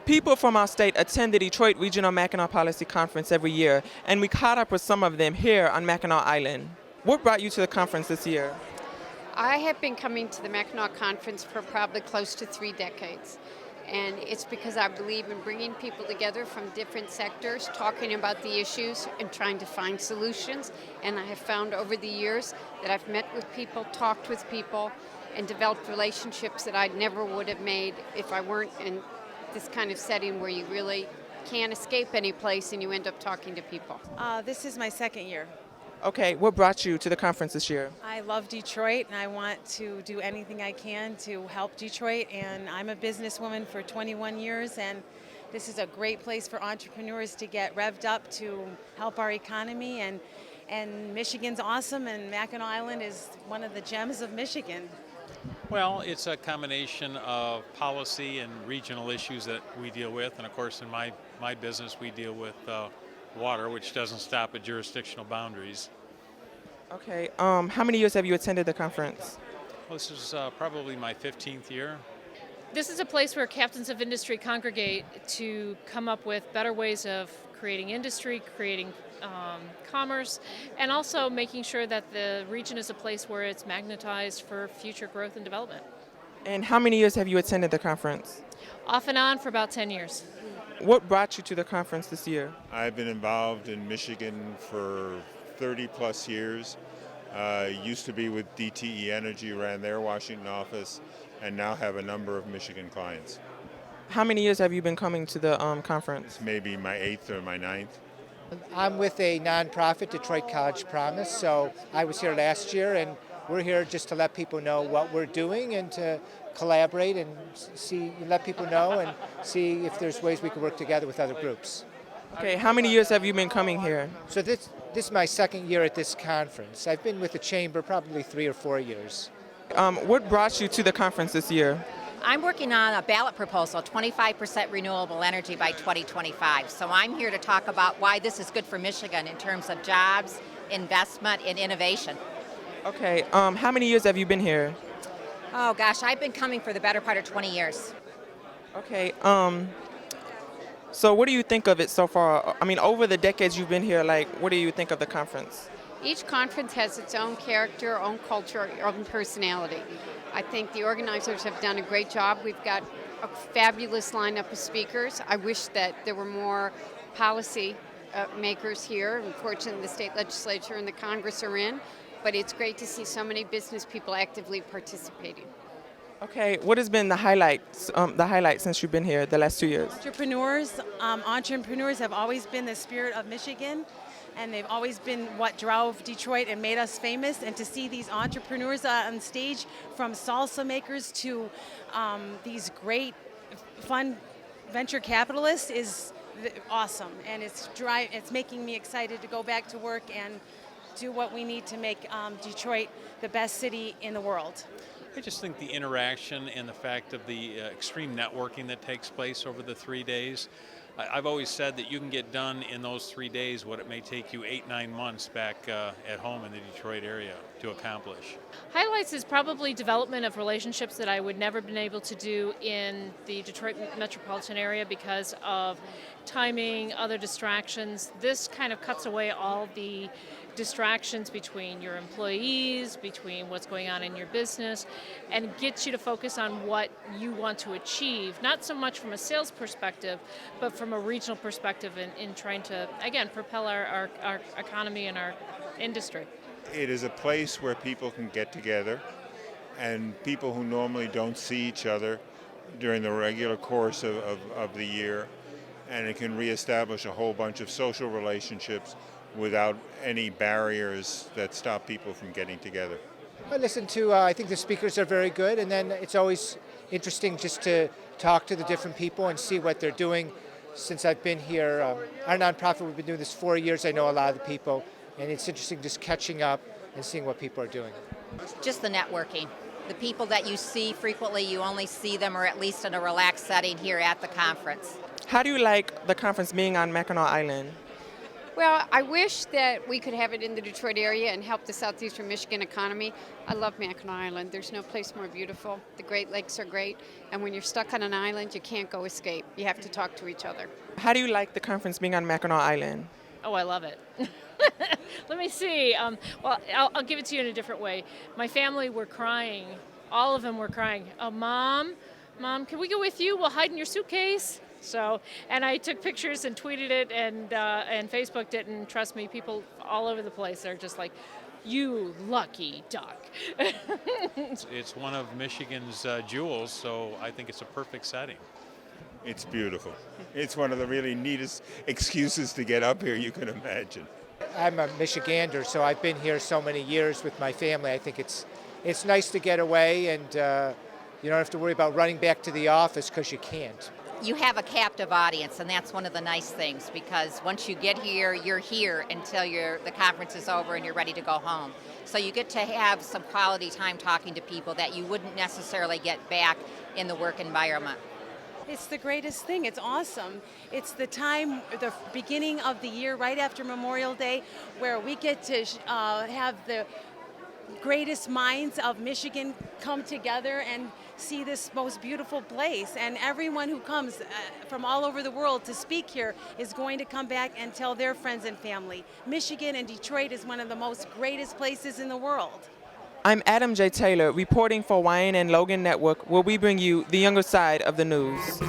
People from our state attend the Detroit Regional Mackinac Policy Conference every year, and we caught up with some of them here on Mackinac Island. What brought you to the conference this year? I have been coming to the Mackinac Conference for probably close to 3 decades. And it's because I believe in bringing people together from different sectors, talking about the issues and trying to find solutions. And I have found over the years that I've met with people, talked with people, and developed relationships that I never would have made if I weren't in this kind of setting where you really can't escape any place and you end up talking to people. This is my second year. Okay, what brought you to the conference this year? I love Detroit and I want to do anything I can to help Detroit. And I'm a businesswoman for 21 years, and this is a great place for entrepreneurs to get revved up to help our economy. And Michigan's awesome, and Mackinac Island is one of the gems of Michigan. Well, it's a combination of policy and regional issues that we deal with. And of course, in my business, we deal with water, which doesn't stop at jurisdictional boundaries. Okay, how many years have you attended the conference? Well, this is probably my 15th year. This is a place where captains of industry congregate to come up with better ways of creating industry, creating commerce, and also making sure that the region is a place where it's magnetized for future growth and development. And how many years have you attended the conference? Off and on for about 10 years. What brought you to the conference this year? I've been involved in Michigan for 30 plus years. Used to be with DTE Energy, ran their Washington office, and now have a number of Michigan clients. How many years have you been coming to the conference? Maybe my 8th or my 9th. I'm with a nonprofit, Detroit College Promise, so I was here last year, and we're here just to let people know what we're doing and to collaborate and let people know and see if there's ways we can work together with other groups. Okay, how many years have you been coming here? So this is my second year at this conference. I've been with the Chamber probably 3 or 4 years. What brought you to the conference this year? I'm working on a ballot proposal, 25% renewable energy by 2025. So I'm here to talk about why this is good for Michigan in terms of jobs, investment, and innovation. Okay, how many years have you been here? Oh gosh, I've been coming for the better part of 20 years. Okay, so what do you think of it so far? I mean, over the decades you've been here, like, what do you think of the conference? Each conference has its own character, own culture, own personality. I think the organizers have done a great job. We've got a fabulous lineup of speakers. I wish that there were more policy makers here. Unfortunately, the state legislature and the Congress are in, but it's great to see so many business people actively participating. Okay, what has been the highlight since you've been here the last 2 years? Entrepreneurs have always been the spirit of Michigan, and they've always been what drove Detroit and made us famous. And to see these entrepreneurs on stage, from salsa makers to these great, fun venture capitalists, is awesome. And it's making me excited to go back to work and do what we need to make Detroit the best city in the world. I just think the interaction and the fact of the extreme networking that takes place over the 3 days. I've always said that you can get done in those 3 days what it may take you 8-9 months back at home in the Detroit area to accomplish. Highlights is probably development of relationships that I would never been able to do in the Detroit metropolitan area because of timing, other distractions. This kind of cuts away all the distractions between your employees, between what's going on in your business, and gets you to focus on what you want to achieve, not so much from a sales perspective, but from a regional perspective in trying to, again, propel our economy and our industry. It is a place where people can get together, and people who normally don't see each other during the regular course of the year, and it can reestablish a whole bunch of social relationships without any barriers that stop people from getting together. I listen to, I think the speakers are very good, and then it's always interesting just to talk to the different people and see what they're doing. Since I've been here, our nonprofit, we've been doing this 4 years. I know a lot of the people, and it's interesting just catching up and seeing what people are doing. Just the networking. The people that you see frequently, you only see them, or at least in a relaxed setting here at the conference. How do you like the conference being on Mackinac Island? Well, I wish that we could have it in the Detroit area and help the southeastern Michigan economy. I love Mackinac Island. There's no place more beautiful. The Great Lakes are great, and when you're stuck on an island, you can't go escape. You have to talk to each other. How do you like the conference being on Mackinac Island? Oh, I love it. Let me see. Well, I'll give it to you in a different way. My family were crying. All of them were crying. Oh, Mom, can we go with you? We'll hide in your suitcase. So, and I took pictures and tweeted it and Facebooked it, and trust me, people all over the place, they're just like, you lucky duck. It's one of Michigan's jewels, so I think it's a perfect setting. It's beautiful. It's one of the really neatest excuses to get up here you can imagine. I'm a Michigander, so I've been here so many years with my family. I think it's nice to get away, and you don't have to worry about running back to the office because you can't. You have a captive audience, and that's one of the nice things, because once you get here, you're here until the conference is over and you're ready to go home. So you get to have some quality time talking to people that you wouldn't necessarily get back in the work environment. It's the greatest thing. It's awesome. It's the time, the beginning of the year, right after Memorial Day, where we get to have the greatest minds of Michigan come together and see this most beautiful place. And everyone who comes from all over the world to speak here is going to come back and tell their friends and family. Michigan and Detroit is one of the most greatest places in the world. I'm Adam J. Taylor, reporting for YNN Logan Network, where we bring you the younger side of the news.